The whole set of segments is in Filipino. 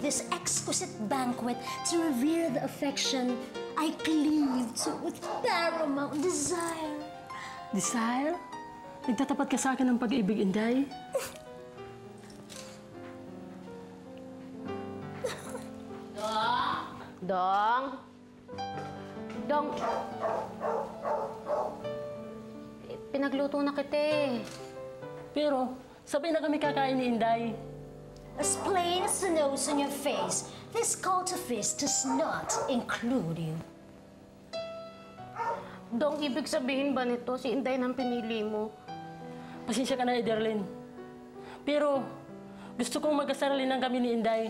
this exquisite banquet to revere the affection I cleave to with paramount desire. Desire? Nagtatapat ka sa akin ng pag-ibig, Inday? Dong? Dong? Pinagluto na kita eh. Pero, sabay na kami kakain ni Inday. As plain as the nose on your face, this cultifice does not include you. Dong, ibig sabihin ba nito si Inday nang pinili mo? Pasensya ka na, Ederlyn. Pero, gusto kong magkasaralinan kami ni Inday.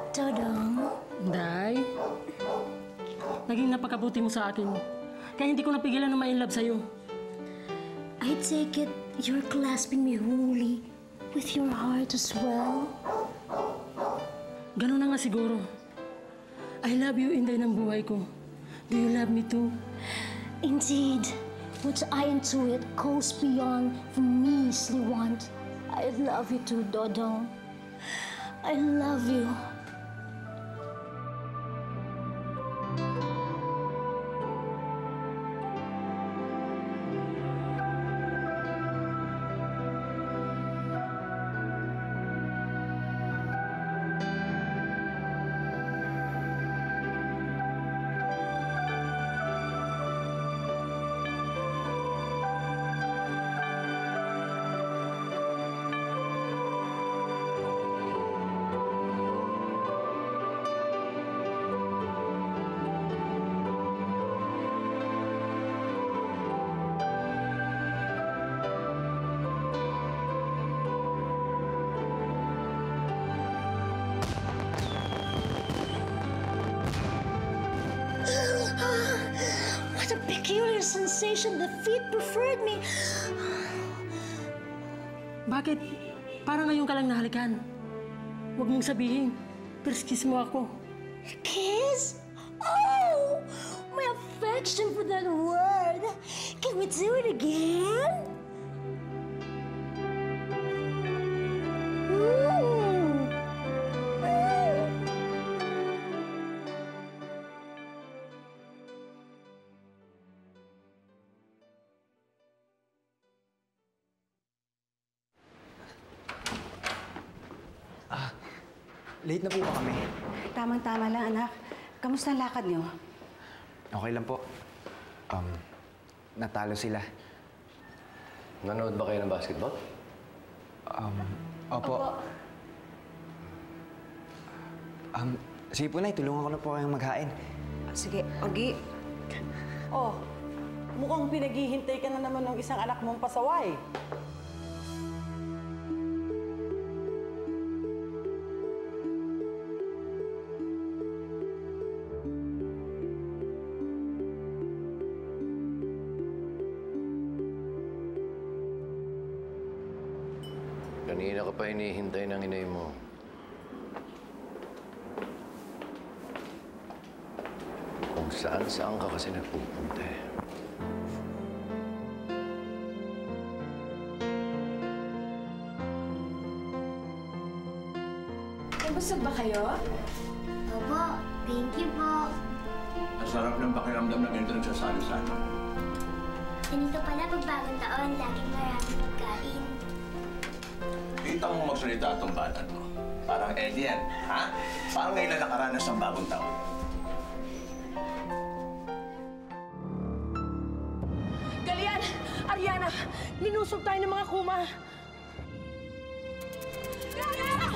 Dodong? Inday? Naging napakabuti mo sa akin. Kaya hindi ko napigilan na ma-inlove sa'yo. I take it you're clasping me wholly with your heart as well? Ganun na nga siguro. I love you, Inday ng buhay ko. Do you love me too? Indeed, what I intuit goes beyond the measly want. I love you too, Dodong. I love you. What a peculiar sensation. The feet preferred me. Bakit? Parang ngayon ka lang nahalikan. Huwag mong sabihin. Perskis mo ako. Kiss? Oh, my affection for that word. Can we do it again? Late na po ba kami? Tamang-tama lang, anak. Kamusta ang lakad niyo? Okay lang po. Natalo sila. Nanood ba kayo ng basketball? Opo. Sige po, Nay. Tulungan ko na po kayong maghain. Sige, Ogi. Oh, mukhang pinaghihintay ka na naman ng isang anak mong pasaway. Kanina ka pa hinihintay ng inay mo. Kung saan ka kasi nagpupunta eh. Busog ba kayo? Opo, thank you po. Ang sarap ng pakiramdam ng ganito nagsasalo-salo. Ganito pala pag bagong taon, laging maraming pagkain. Kita mo magsalita itong bata mo. Parang alien, ha? Parang ngayon na nakaranas ng bagong taon. Galian! Ariana! Linusog tayo ng mga kuma! Ariana!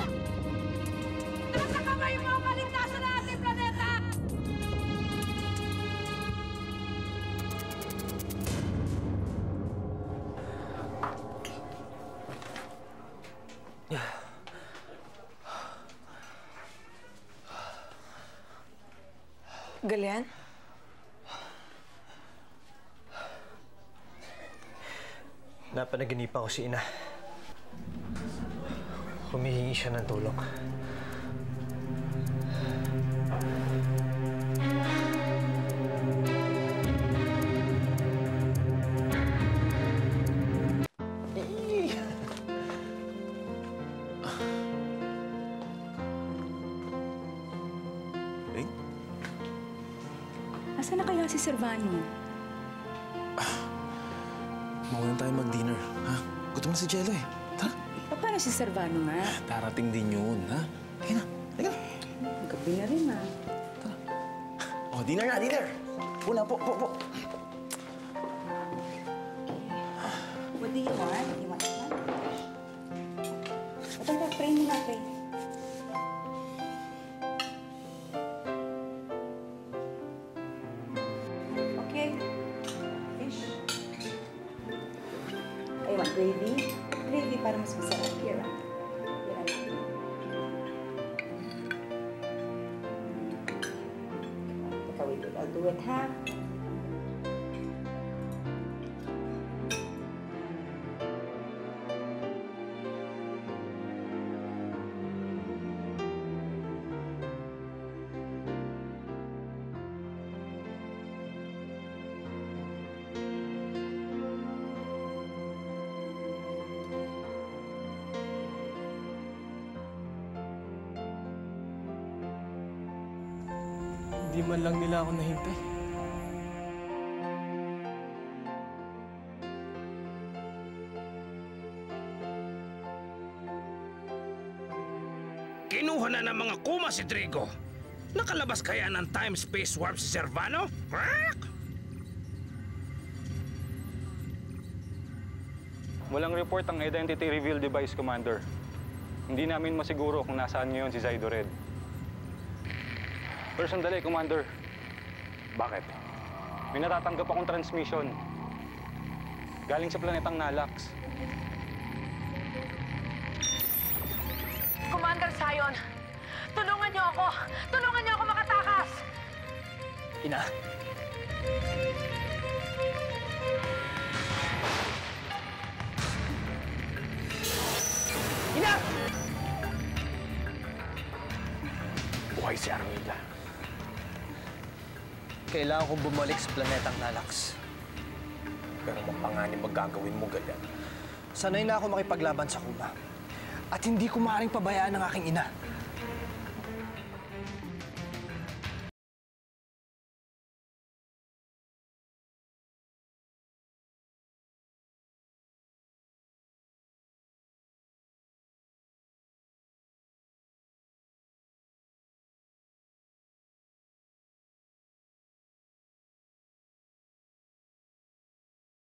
Nasa kamay mo ang kaligtasan ng ating planeta! Galian? Napanaginipan ko si Ina. Humihingi siya ng tulong. Nasaan na kaya si Servano? Mauna tayo mag-dinner, ha? Gutom na si Jello eh. Tara. Paano si Servano nga? Darating din yun, ha? Halika na. Halika na. Gabi na rin, ha? Tara. Oh, dinner na, dinner! Una, po. What do you want? You want one? Ito na, pray muna, pray. Okay. Fish. I want gravy. Gravy para mas masarap. Here, ah. Here, ah. Teka, wait. I'll do it, ha? Hindi man lang nila ako nahintay. Kinuha na ng mga kuma si Trigo. Nakalabas kaya ng time-space warp si Servano? Quack! Walang report ang identity reveal device, Commander. Hindi namin masiguro kung nasaan ngayon si Zydo Red. Pero sandali, Commander. Bakit? May natatanggap akong transmission. Galing sa planetang Nalax. Commander Sion, tulungan niyo ako! Tulungan niyo ako makatakas! Ina. Ina! Buhay si Armida. Kailangan kong bumalik sa planetang Nalax. Pero mapanganib magagawin mo ganyan. Sanay na ako makipaglaban sa kuma. At hindi ko maaaring pabayaan ang aking ina.